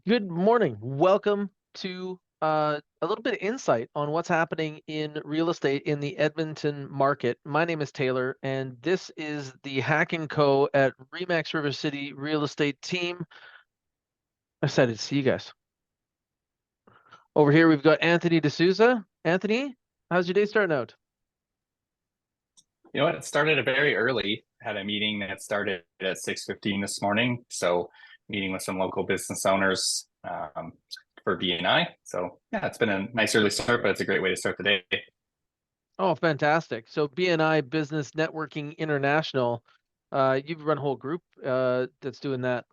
Good morning. Welcome to a little bit of insight on what's happening in real estate in the Edmonton market. My name is Taylor, and this is the HACK&Co at Remax River City Real Estate team. Excited to see you guys. Over here, we've got Anthony D'Souza. Anthony, how's your day starting out? You know what? It started very early. Had a meeting that started at 6:15 this morning. So meeting with some local business owners for BNI. So yeah, it's been a nice early start, but it's a great way to start the day. Oh, fantastic. So BNI Business Networking International, you've run a whole group that's doing that.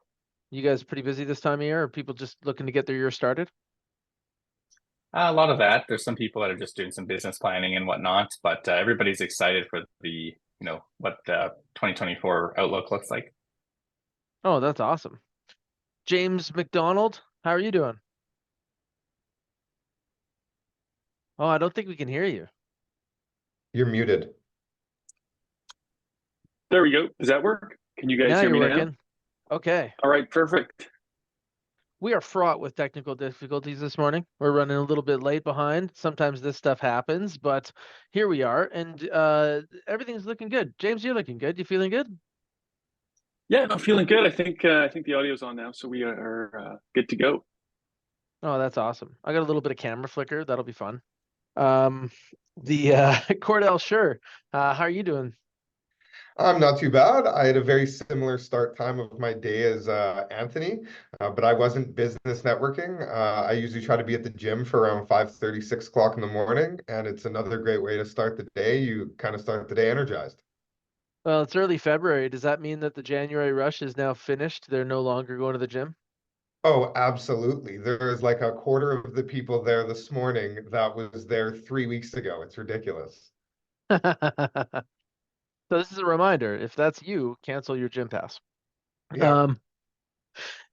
You guys pretty busy this time of year, or people just looking to get their year started? A lot of that. There's some people that are just doing some business planning and whatnot, but everybody's excited for what the 2024 outlook looks like. Oh, that's awesome. James McDonald, how are you doing? Oh, I don't think we can hear you. You're muted. There we go. Does that work? Can you guys Now hear you're me working. now? Okay. All right, perfect. We are fraught with technical difficulties this morning. We're running a little bit late behind. Sometimes this stuff happens, but here we are, and everything's looking good. James, you're looking good. You feeling good? Yeah, I'm feeling good. I think the audio's on now, so we are good to go. Oh, that's awesome. I got a little bit of camera flicker. That'll be fun. The Cordell, sure. How are you doing? I'm not too bad. I had a very similar start time of my day as Anthony, but I wasn't business networking. I usually try to be at the gym for around 5:30, 6 o'clock in the morning, and it's another great way to start the day. You kind of start the day energized. Well, it's early February. Does that mean that the January rush is now finished? They're no longer going to the gym? Oh, absolutely. There's like a quarter of the people there this morning that was there 3 weeks ago. It's ridiculous. So this is a reminder. If that's you, cancel your gym pass. Yeah.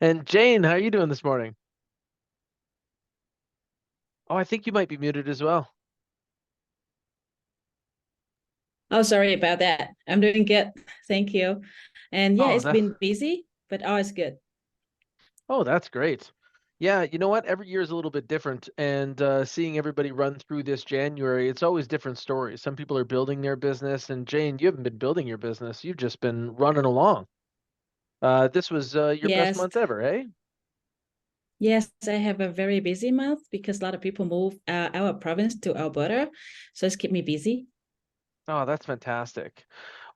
And Jane, how are you doing this morning? Oh, I think you might be muted as well. Oh, sorry about that. I'm doing good. Thank you. And yeah, Oh, it's been busy, but all is good. Oh, that's great. Yeah, you know what? Every year is a little bit different, and seeing everybody run through this January, it's always different stories. Some people are building their business, and Jane, you haven't been building your business. You've just been running along. This was your best Yes. month ever, eh? Yes, I have a very busy month because a lot of people move our province to Alberta. So it's kept me busy. Oh, that's fantastic.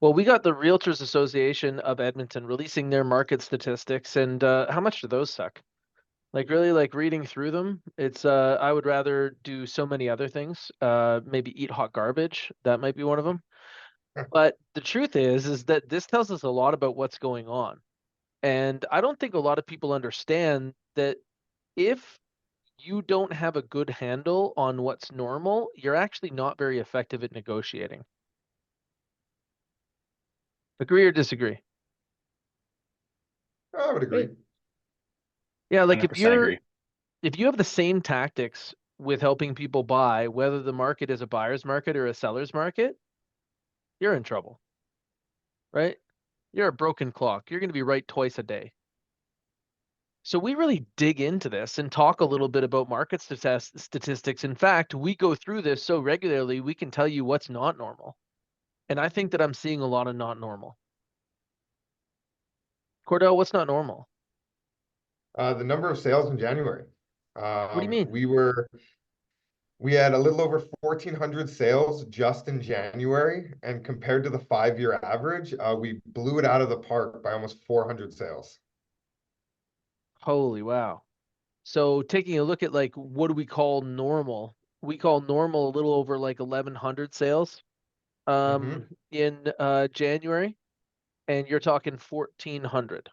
Well, we got the Realtors Association of Edmonton releasing their market statistics, and how much do those suck? Like really, like reading through them, it's I would rather do so many other things. Maybe eat hot garbage. That might be one of them. But the truth is that this tells us a lot about what's going on. And I don't think a lot of people understand that if you don't have a good handle on what's normal, you're actually not very effective at negotiating. Agree or disagree? I would agree. Yeah, like 100% agree. if you have the same tactics with helping people buy, whether the market is a buyer's market or a seller's market, you're in trouble, right? You're a broken clock. You're going to be right twice a day. So we really dig into this and talk a little bit about market statistics. In fact, we go through this so regularly, we can tell you what's not normal. And I think that I'm seeing a lot of not normal. Cordell, what's not normal? The number of sales in January. What do you mean? We had a little over 1,400 sales just in January, and compared to the 5-year average, we blew it out of the park by almost 400 sales. Holy wow. So taking a look at like what do we call normal? We call normal a little over like 1,100 sales in January, and you're talking 1,400.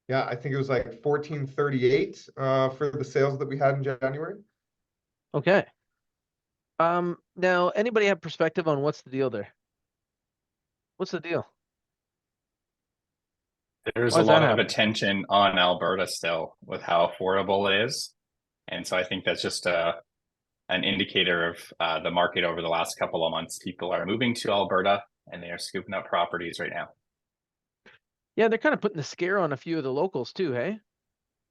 Yeah, I think it was like 1,438 for the sales that we had in January. Okay. Now anybody have perspective on what's the deal there? What's the deal? There's Why a does that lot of happen? attention on Alberta still with how affordable it is. And so I think that's just an indicator of the market over the last couple of months. People are moving to Alberta and they are scooping up properties right now. Yeah, they're kind of putting the scare on a few of the locals too, hey?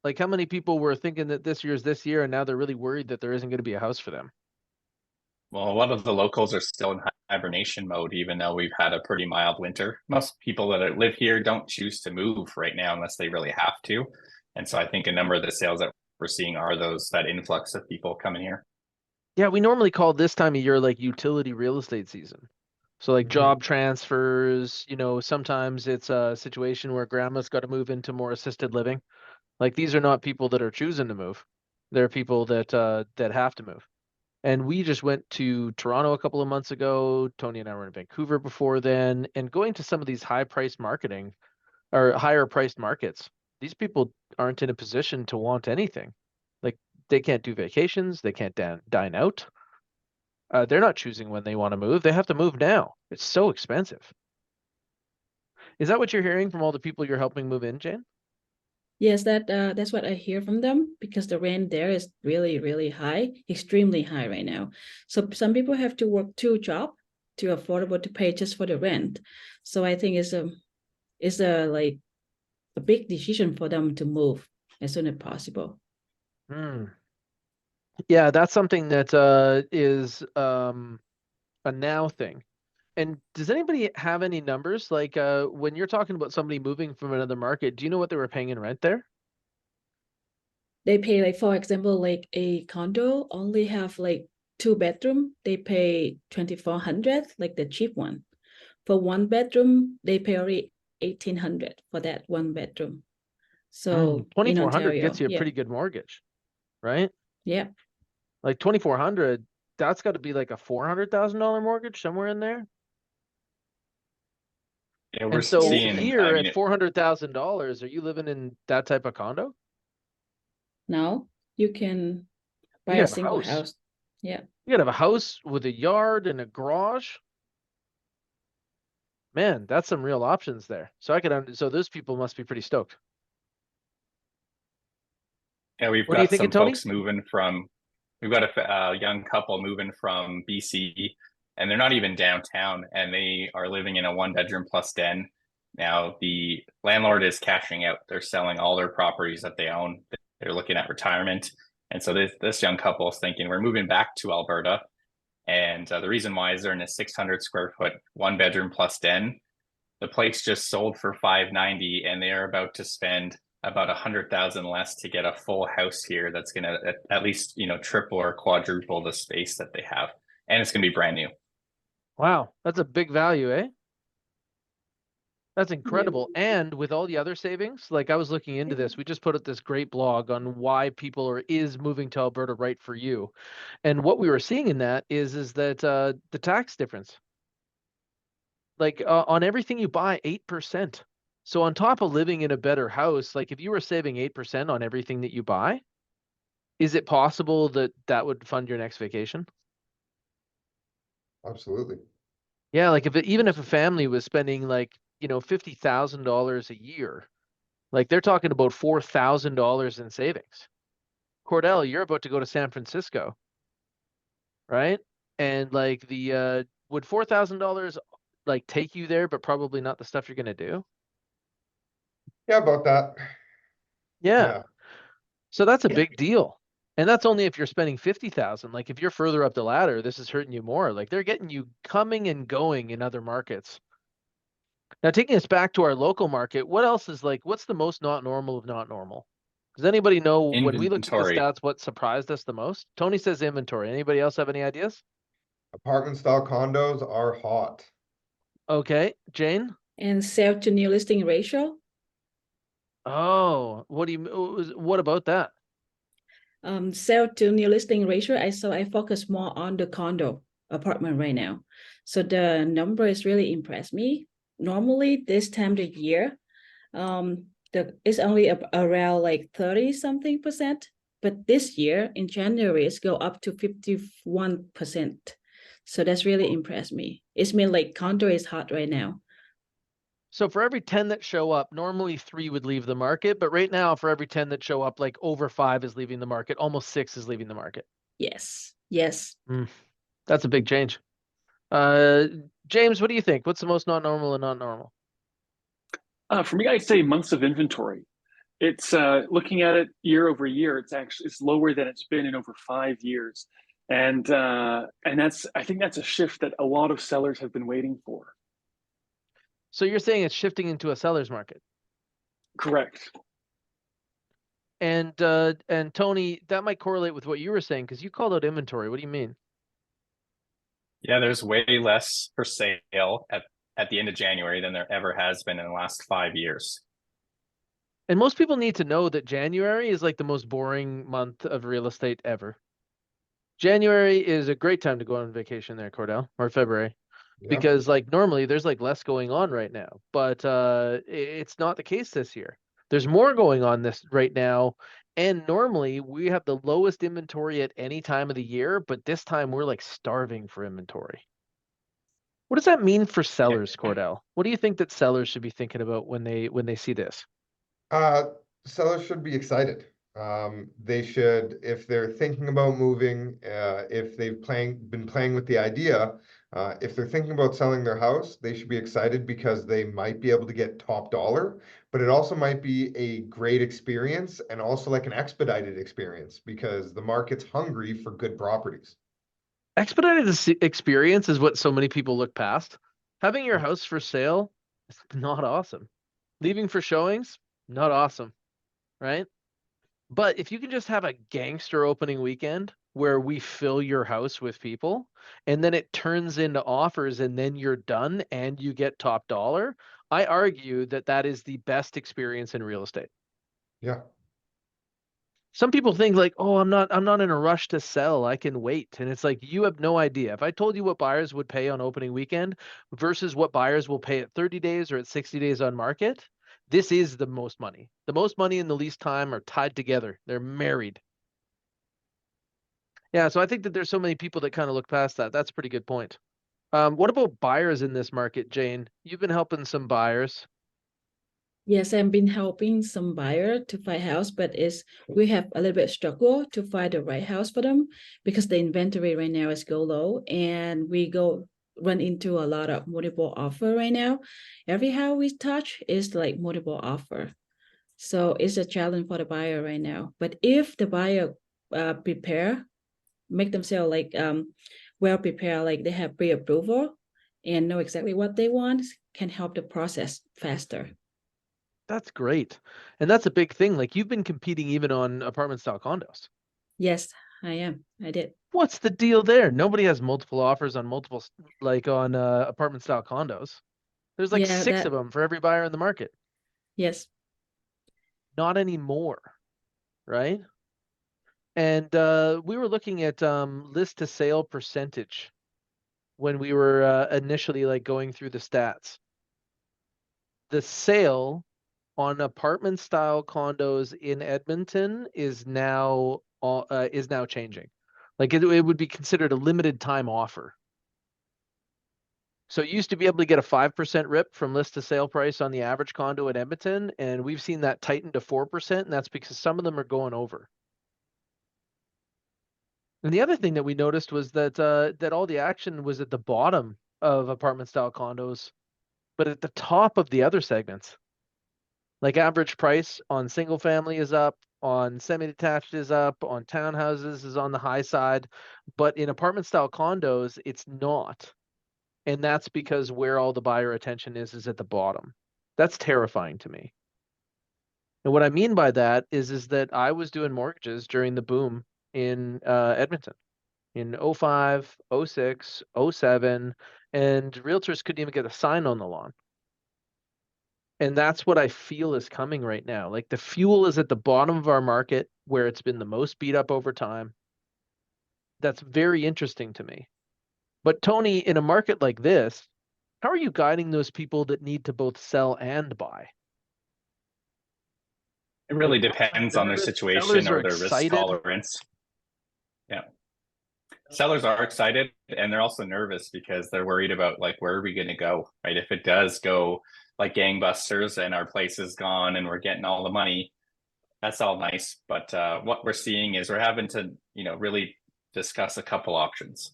Like how many people were thinking that this year's this year and now they're really worried that there isn't going to be a house for them? Well, a lot of the locals are still in hibernation mode, even though we've had a pretty mild winter. Most people that live here don't choose to move right now unless they really have to. And so I think a number of the sales that we're seeing are that influx of people coming here. Yeah, we normally call this time of year like utility real estate season. So like job transfers, sometimes it's a situation where grandma's got to move into more assisted living. Like these are not people that are choosing to move. They're people that have to move. And we just went to Toronto a couple of months ago. Tony and I were in Vancouver before then, and going to some of these high priced marketing or higher priced markets. These people aren't in a position to want anything. Like they can't do vacations, they can't dine out. They're not choosing when they want to move. They have to move now. It's so expensive. Is that what you're hearing from all the people you're helping move in, Jane? Yes, that's what I hear from them because the rent there is really, really high, extremely high right now. So some people have to work 2 jobs to affordable to pay just for the rent. So I think it's like a big decision for them to move as soon as possible. Yeah, that's something that is a now thing. And does anybody have any numbers? Like when you're talking about somebody moving from another market, do you know what they were paying in rent there? They pay like, for example, like a condo only have like 2 bedroom, they pay 2,400, like the cheap one. For 1 bedroom, they pay already 1,800 for that 1 bedroom. So in 2,400 Ontario, gets you a yeah, pretty good mortgage, right? yeah, Like 2,400, that's got to be like a $400,000 mortgage somewhere in there. Yeah, we're And so seeing, here at $400,000, are you living in that type of condo? now you can buy You a could have a single house. house. Yeah. You could have a house with a yard and a garage. Man, that's some real options there. So so those people must be pretty stoked. yeah, we've What are you got thinking, some Tony? folks we've got a young couple moving from BC, and they're not even downtown, and they are living in a 1 bedroom plus den. Now the landlord is cashing out. They're selling all their properties that they own. They're looking at retirement. And so this young couple is thinking, we're moving back to Alberta. And the reason why is they're in a 600 square foot 1 bedroom plus den. The place just sold for $590, and they are about to spend about $100,000 less to get a full house here. That's going to at least, triple or quadruple the space that they have. And it's going to be brand new. Wow, that's a big value, eh? That's Yeah. incredible. And with all the other savings, like I was looking into this, we just put up this great blog on why people is moving to Alberta right for you. And what we were seeing in that is that the tax difference, like on everything you buy, 8%. So on top of living in a better house, like if you were saving 8% on everything that you buy, is it possible that that would fund your next vacation? Absolutely. Yeah, like even if a family was spending like, $50,000 a year, like they're talking about $4,000 in savings. Cordell, you're about to go to San Francisco, right? And like would $4,000 like take you there, but probably not the stuff you're gonna do? Yeah, about that. Yeah. So that's a Yeah. big deal. And that's only if you're spending 50,000. Like if you're further up the ladder, this is hurting you more. Like they're getting you coming and going in other markets. Now, taking us back to our local market, what else is like, what's the most not normal of not normal? Does anybody know when we looked at the Inventory. stats, what surprised us the most? Tony says inventory. Anybody else have any ideas? Apartment style condos are hot. Okay, Jane? And sell to new listing ratio. Oh, what about that? Sell to new listing ratio. I focus more on the condo apartment right now. So the number is really impressed me. Normally this time of the year, it's only around like 30 something percent. But this year in January, it's go up to 51%. So that's really impressed me. It's mean like condo is hot right now. So for every 10 that show up, normally 3 would leave the market, but right now for every 10 that show up, like over 5 is leaving the market, almost 6 is leaving the market. Yes. Yes. That's a big change. James, what do you think? What's the most not normal and not normal? For me, I'd say months of inventory. It's looking at it year over year, it's lower than it's been in over 5 years. And I think that's a shift that a lot of sellers have been waiting for. So you're saying it's shifting into a seller's market. Correct. And Tony, that might correlate with what you were saying because you called out inventory. What do you mean? Yeah, there's way less for sale at the end of January than there ever has been in the last 5 years. And most people need to know that January is like the most boring month of real estate ever. January is a great time to go on vacation there, Cordell, or February. Yeah. Because like normally there's like less going on right now, but it's not the case this year. There's more going on this right now, and normally we have the lowest inventory at any time of the year, but this time we're like starving for inventory. What does that mean for sellers, Cordell? What do you think that sellers should be thinking about when they see this? Sellers should be excited. They should, if they're thinking about moving, if they've been playing with the idea, if they're thinking about selling their house, they should be excited because they might be able to get top dollar, but it also might be a great experience and also like an expedited experience because the market's hungry for good properties. Expedited experience is what so many people look past. Having your house for sale is not awesome. Leaving for showings, not awesome, right? But if you can just have a gangster opening weekend where we fill your house with people and then it turns into offers and then you're done and you get top dollar, I argue that that is the best experience in real estate. Yeah. Some people think like, oh, I'm not in a rush to sell. I can wait. And it's like, you have no idea. If I told you what buyers would pay on opening weekend versus what buyers will pay at 30 days or at 60 days on market, this is the most money. The most money and the least time are tied together. They're married. Yeah, so I think that there's so many people that kind of look past that. That's a pretty good point. What about buyers in this market, Jane? You've been helping some buyers. Yes, I've been helping some buyer to find house, but we have a little bit struggle to find the right house for them because the inventory right now is go low and we run into a lot of multiple offer right now. Every house we touch is like multiple offer. So it's a challenge for the buyer right now. But if the buyer make themselves like well prepared, like they have pre-approval and know exactly what they want, can help the process faster. That's great. And that's a big thing. Like you've been competing even on apartment style condos. Yes, I am. I did. What's the deal there? Nobody has multiple offers on multiple, like on apartment style condos. There's like six of them for every buyer in the market. Yes. Not anymore, right? And we were looking at list to sale percentage when we were initially like going through the stats. The sale on apartment style condos in Edmonton is now changing. Like it would be considered a limited time offer. So you used to be able to get a 5% rip from list to sale price on the average condo in Edmonton, and we've seen that tighten to 4%, and that's because some of them are going over. And the other thing that we noticed was that that all the action was at the bottom of apartment style condos, but at the top of the other segments. Like average price on single family is up, on semi-detached is up, on townhouses is on the high side, but in apartment style condos, it's not. And that's because where all the buyer attention is at the bottom. That's terrifying to me. And what I mean by that is that I was doing mortgages during the boom in Edmonton in 05, 06, 07, and realtors couldn't even get a sign on the lawn. And that's what I feel is coming right now. Like the fuel is at the bottom of our market where it's been the most beat up over time. That's very interesting to me. But Tony, in a market like this, how are you guiding those people that need to both sell and buy? It really depends on their situation or their risk tolerance. Yeah. Sellers are excited and they're also nervous because they're worried about like, where are we going to go, right? If it does go like gangbusters and our place is gone and we're getting all the money, that's all nice. But what we're seeing is we're having to, really discuss a couple options.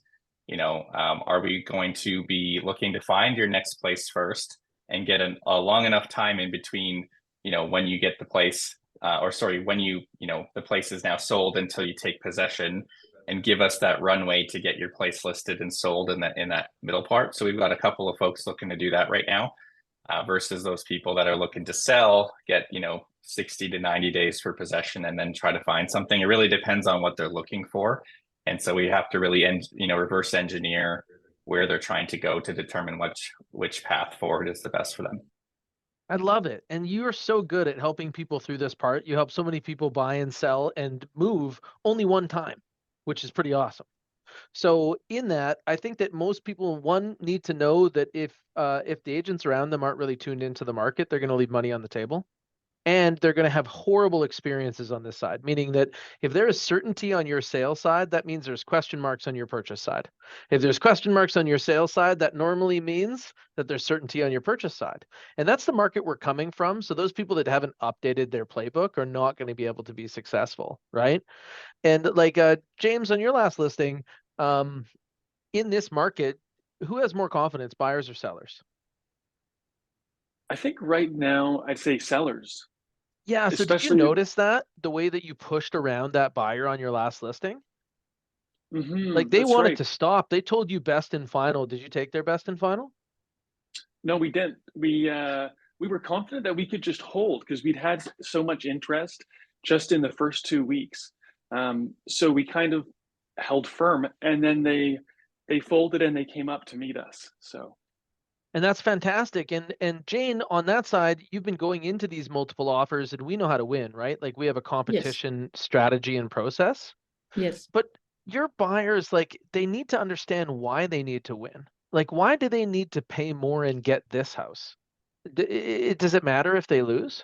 Are we going to be looking to find your next place first and get a long enough time in between, when you get the place or sorry, when the place is now sold until you take possession, and give us that runway to get your place listed and sold in that middle part. So we've got a couple of folks looking to do that right now, versus those people that are looking to sell, get 60 to 90 days for possession and then try to find something. It really depends on what they're looking for. And so we have to really reverse engineer where they're trying to go to determine which path forward is the best for them. I love it. And you are so good at helping people through this part. You help so many people buy and sell and move only one time, which is pretty awesome. So in that, I think that most people, one, need to know that if the agents around them aren't really tuned into the market, they're going to leave money on the table. And they're going to have horrible experiences on this side, meaning that if there is certainty on your sales side, that means there's question marks on your purchase side. If there's question marks on your sales side, that normally means that there's certainty on your purchase side. And that's the market we're coming from. So those people that haven't updated their playbook are not going to be able to be successful, right? And like James, on your last listing, in this market, who has more confidence, buyers or sellers? I think right now I'd say sellers. Yeah, so did you Especially- notice that the way that you pushed around that buyer on your last listing? Like they that's wanted right. to stop. They told you best in final. Did you take their best in final? No, we didn't. We were confident that we could just hold because we'd had so much interest just in the first 2 weeks. So we kind of held firm, and then they folded and they came up to meet us. So. And that's fantastic. And Jane, on that side, you've been going into these multiple offers and we know how to win, right? Like we have a competition strategy and process. Yes. But your buyers, like they need to understand why they need to win. Like why do they need to pay more and get this house? Does it matter if they lose?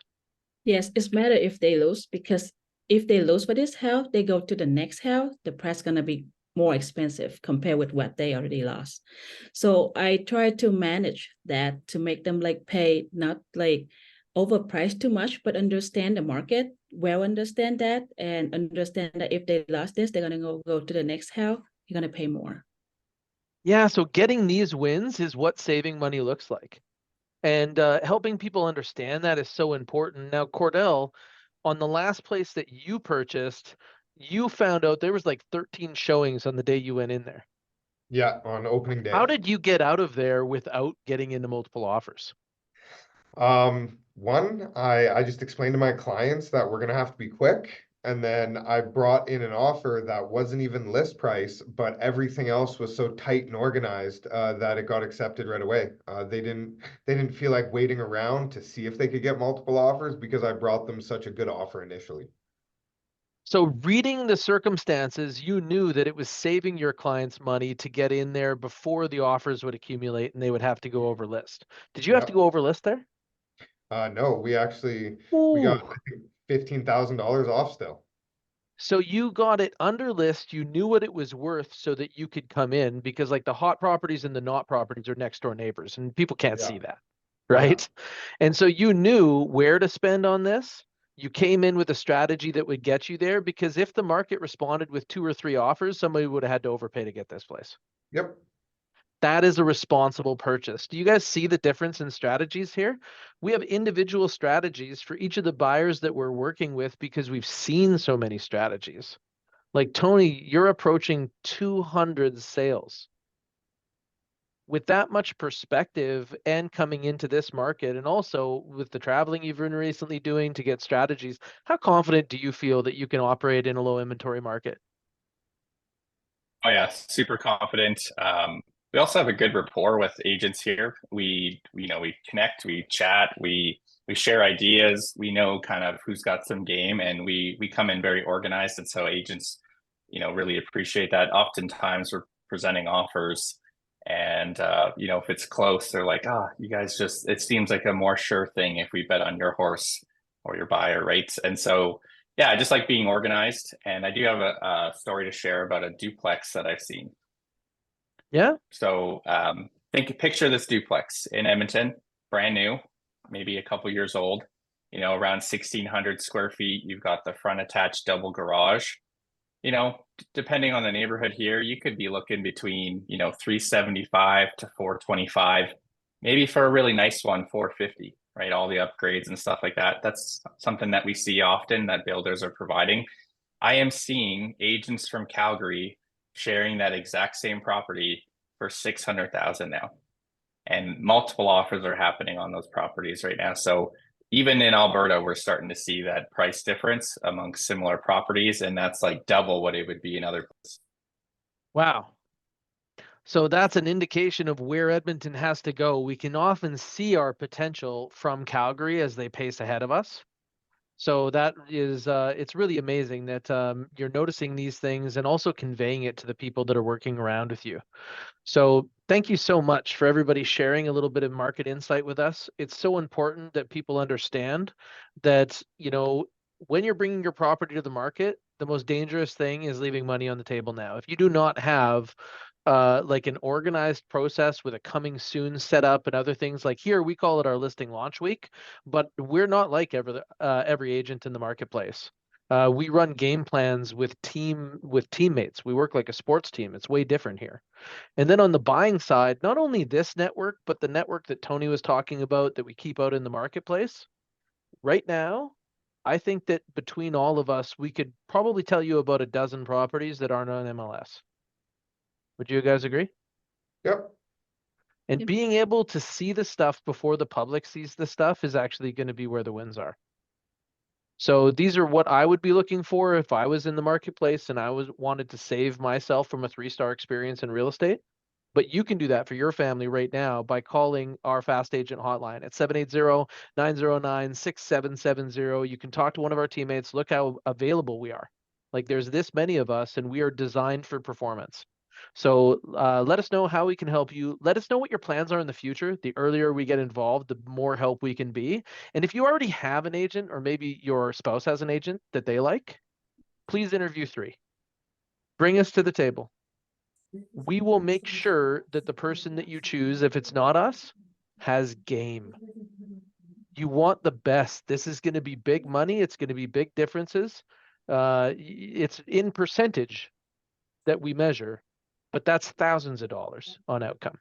Yes, it's matter if they lose, because if they lose for this house, they go to the next house, the price gonna be more expensive compared with what they already lost. So I try to manage that to make them like pay not like overpriced too much, but understand the market, well understand that, and understand that if they lost this, they're gonna go to the next house, you're gonna pay more. Yeah, so getting these wins is what saving money looks like. And helping people understand that is so important. Now, Cordell, on the last place that you purchased, you found out there was like 13 showings on the day you went in there. Yeah, on opening day. How did you get out of there without getting into multiple offers? One, I just explained to my clients that we're gonna have to be quick. And then I brought in an offer that wasn't even list price, but everything else was so tight and organized that it got accepted right away. They didn't feel like waiting around to see if they could get multiple offers because I brought them such a good offer initially. So reading the circumstances, you knew that it was saving your clients money to get in there before the offers would accumulate and they would have to go over list. Did you have to go over list there? No, we got Ooh. I think, $15,000 off still. So you got it under list, you knew what it was worth so that you could come in, because like the hot properties and the not properties are next door neighbors and people can't see that, right? And so you knew where to spend on this. You came in with a strategy that would get you there, because if the market responded with 2 or 3 offers, somebody would have had to overpay to get this place. Yep. That is a responsible purchase. Do you guys see the difference in strategies here? We have individual strategies for each of the buyers that we're working with because we've seen so many strategies. Like Tony, you're approaching 200 sales. With that much perspective and coming into this market, and also with the traveling you've been recently doing to get strategies, how confident do you feel that you can operate in a low inventory market? Oh yeah, super confident. We also have a good rapport with agents here. We connect, we chat, we share ideas. We know kind of who's got some game, and we come in very organized. And so agents, really appreciate that. Oftentimes we're presenting offers, and if it's close, they're like, you guys it seems like a more sure thing if we bet on your horse or your buyer, right? And so, yeah, I just like being organized. And I do have a story to share about a duplex that I've seen. Yeah. So picture this duplex in Edmonton, brand new, maybe a couple years old, around 1,600 square feet. You've got the front attached double garage. Depending on the neighborhood here, you could be looking between, 375 to 425, maybe for a really nice one, 450. right? All the upgrades and stuff like that. That's something that we see often that builders are providing. I am seeing agents from Calgary sharing that exact same property for 600,000 now. And multiple offers are happening on those properties right now. So even in Alberta, we're starting to see that price difference among similar properties, and that's like double what it would be in other places. Wow. So that's an indication of where Edmonton has to go. We can often see our potential from Calgary as they pace ahead of us. So that is, it's really amazing that you're noticing these things and also conveying it to the people that are working around with you. So thank you so much for everybody sharing a little bit of market insight with us. It's so important that people understand that, you know, when you're bringing your property to the market, the most dangerous thing is leaving money on the table now. If you do not have like an organized process with a coming soon setup and other things, like here we call it our listing launch week, but we're not like every agent in the marketplace. We run game plans with teammates. We work like a sports team. It's way different here. And then on the buying side, not only this network, but the network that Tony was talking about that we keep out in the marketplace. Right now, I think that between all of us, we could probably tell you about a dozen properties that aren't on MLS. Would you guys agree? Yep. And Yep. being able to see the stuff before the public sees the stuff is actually going to be where the wins are. So these are what I would be looking for if I was in the marketplace and I wanted to save myself from a 3-star experience in real estate. But you can do that for your family right now by calling our fast agent hotline at 780-909-6770. You can talk to one of our teammates, look how available we are. Like there's this many of us and we are designed for performance. So let us know how we can help you. Let us know what your plans are in the future. The earlier we get involved, the more help we can be. And if you already have an agent or maybe your spouse has an agent that they like, please interview 3. Bring us to the table. We will make sure that the person that you choose, if it's not us, has game. You want the best. This is going to be big money. It's going to be big differences. It's in percentage that we measure, but that's thousands of dollars on outcome.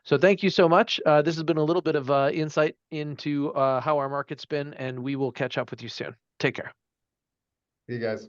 So thank you so much. This has been a little bit of insight into how our market's been, and we will catch up with you soon. Take care. See you guys.